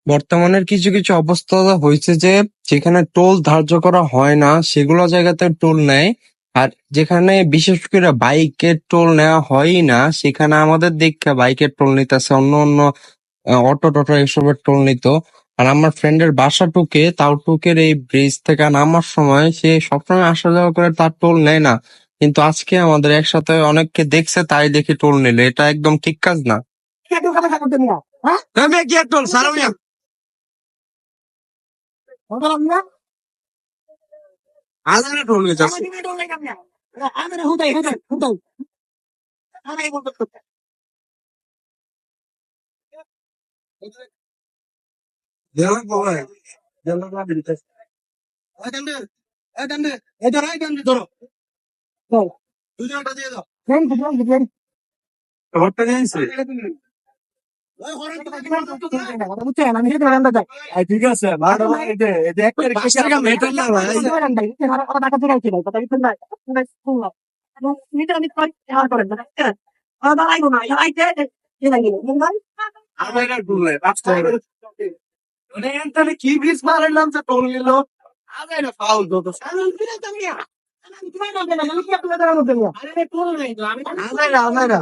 বর্তমানের কিছু কিছু অবস্থা হয়েছে যে যেখানে টোল ধার্য করা হয় না সেগুলো জায়গাতে টোল নেয়, আর যেখানে বিশেষ করে বাইকের টোল নেওয়া হয়ই না সেখানে আমাদের দেখে বাইকের টোল নিতেছে, অন্য অন্য অটো টোটো এসবের টোল নিত। আর আমার ফ্রেন্ডের বাসা টুকে, তাও টুকের এই ব্রিজ থেকে নামার সময় সে সবসময় আসা যাওয়া করে, তার টোল নেয় না, কিন্তু আজকে আমাদের একসাথে অনেককে দেখছে তাই দেখি টোল নিলে, এটা একদম ঠিক কাজ না। আজারে টোল নিতে ঠিক আছে কি ব্রিজ মারাইলাম যে টোল নিল, আজারে ফাউল যত আজারে আজারে